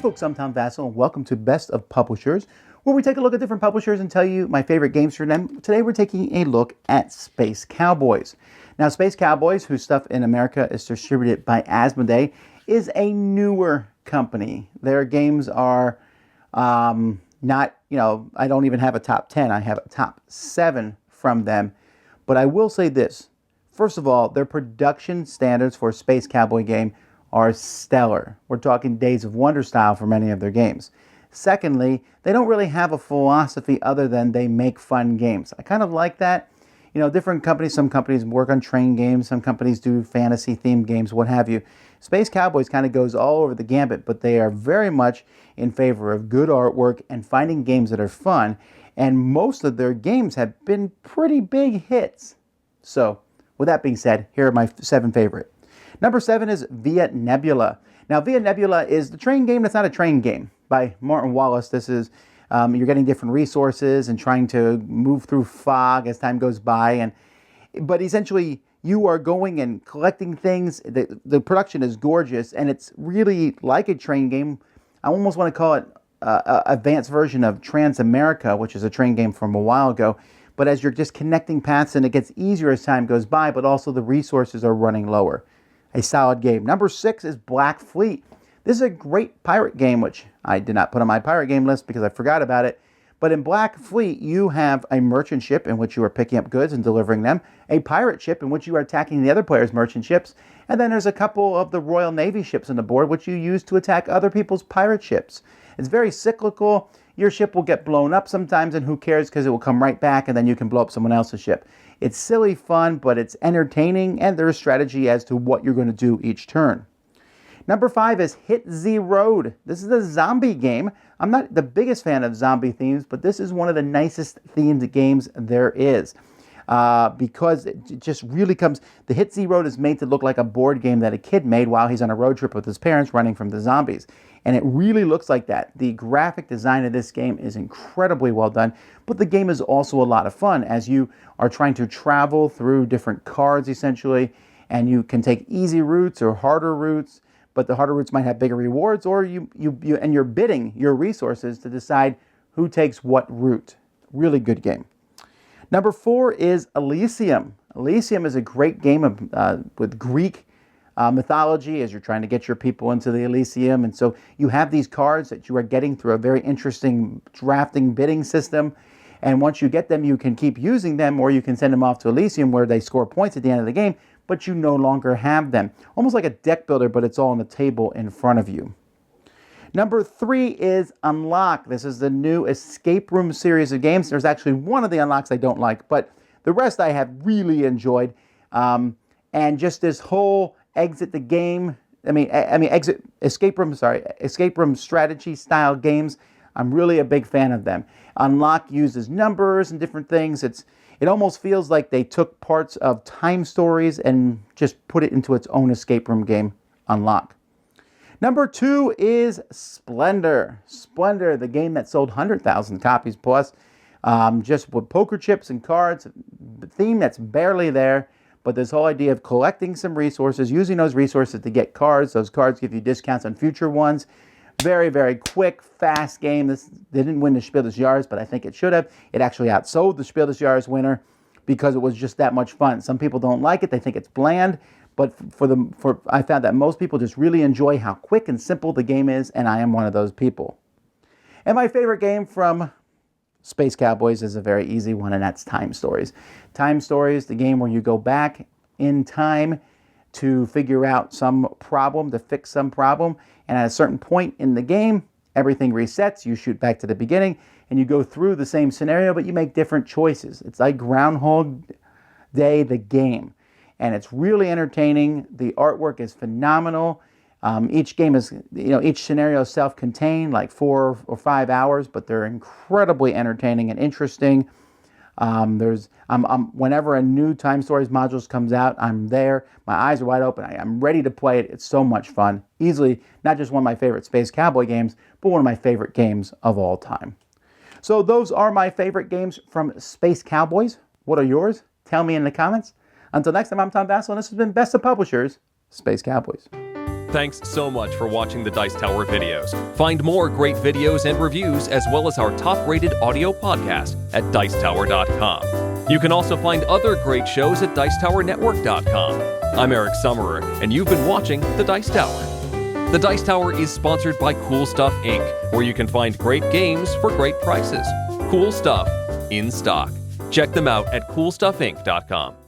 folks, I'm Tom Vasel, and welcome to Best of Publishers, where we take a look at different publishers and tell you my favorite games from them. Today we're taking a look at Space Cowboys. Now, Space Cowboys, whose stuff in America is distributed by Asmodee, is a newer company. Their games are not, I don't even have a top 10. I have a top 7 from them. But I will say this. First of all, their production standards for a Space Cowboy game are stellar. We're talking Days of Wonder style for many of their games. Secondly, they don't really have a philosophy other than they make fun games. I kind of like that. Different companies, some companies work on train games, some companies do fantasy themed games, what have you. Space Cowboys kind of goes all over the gambit, but they are very much in favor of good artwork and finding games that are fun, and most of their games have been pretty big hits. So, with that being said, here are my 7 favorite. Number 7 is Via Nebula. Now, Via Nebula is the train game that's not a train game by Martin Wallace. This is, you're getting different resources and trying to move through fog as time goes by. But essentially, you are going and collecting things. The production is gorgeous, and it's really like a train game. I almost want to call it an advanced version of Transamerica, which is a train game from a while ago. But as you're just connecting paths, and it gets easier as time goes by, but also the resources are running lower. A solid game. Number 6 is Black Fleet. This is a great pirate game, which I did not put on my pirate game list because I forgot about it. But in Black Fleet, you have a merchant ship in which you are picking up goods and delivering them, a pirate ship in which you are attacking the other players' merchant ships, and then there's a couple of the Royal Navy ships on the board which you use to attack other people's pirate ships. It's very cyclical. Your ship will get blown up sometimes, and who cares, because it will come right back, and then you can blow up someone else's ship. It's silly fun, but it's entertaining, and there's strategy as to what you're going to do each turn. Number 5 is Hit Z Road. This is a zombie game. I'm not the biggest fan of zombie themes, but this is one of the nicest themed games there is. Because it just really comes... The Hit Z Road is made to look like a board game that a kid made while he's on a road trip with his parents running from the zombies. And it really looks like that. The graphic design of this game is incredibly well done, but the game is also a lot of fun as you are trying to travel through different cards, essentially, and you can take easy routes or harder routes, but the harder routes might have bigger rewards, or you're bidding your resources to decide who takes what route. Really good game. Number 4 is Elysium. Elysium is a great game with Greek mythology as you're trying to get your people into the Elysium. And so you have these cards that you are getting through a very interesting drafting bidding system. And once you get them, you can keep using them, or you can send them off to Elysium where they score points at the end of the game, but you no longer have them. Almost like a deck builder, but it's all on the table in front of you. Number 3 is Unlock. This is the new escape room series of games. There's actually one of the Unlocks I don't like, but the rest I have really enjoyed. And just this whole exit the game, escape room strategy style games. I'm really a big fan of them. Unlock uses numbers and different things. It almost feels like they took parts of Time Stories and just put it into its own escape room game, Unlock. Number 2 is Splendor. Splendor, the game that sold 100,000 copies plus, just with poker chips and cards, the theme that's barely there. But this whole idea of collecting some resources, using those resources to get cards. Those cards give you discounts on future ones. Very, very quick, fast game. They didn't win the Spiel des Jahres, but I think it should have. It actually outsold the Spiel des Jahres winner because it was just that much fun. Some people don't like it. They think it's bland. But I found that most people just really enjoy how quick and simple the game is, and I am one of those people. And my favorite game from Space Cowboys is a very easy one, and that's Time Stories. Time Stories, the game where you go back in time to figure out some problem, to fix some problem, and at a certain point in the game, everything resets. You shoot back to the beginning, and you go through the same scenario, but you make different choices. It's like Groundhog Day, the game, and it's really entertaining. The artwork is phenomenal. Each game is, each scenario is self-contained, like 4 or 5 hours, but they're incredibly entertaining and interesting. Whenever a new Time Stories modules comes out, I'm there. My eyes are wide open. I'm ready to play it. It's so much fun. Easily, not just one of my favorite Space Cowboy games, but one of my favorite games of all time. So those are my favorite games from Space Cowboys. What are yours? Tell me in the comments. Until next time, I'm Tom Vasel, and this has been Best of Publishers, Space Cowboys. Thanks so much for watching the Dice Tower videos. Find more great videos and reviews, as well as our top-rated audio podcast at Dicetower.com. You can also find other great shows at Dicetowernetwork.com. I'm Eric Summerer, and you've been watching The Dice Tower. The Dice Tower is sponsored by Cool Stuff Inc., where you can find great games for great prices. Cool stuff in stock. Check them out at CoolStuffInc.com.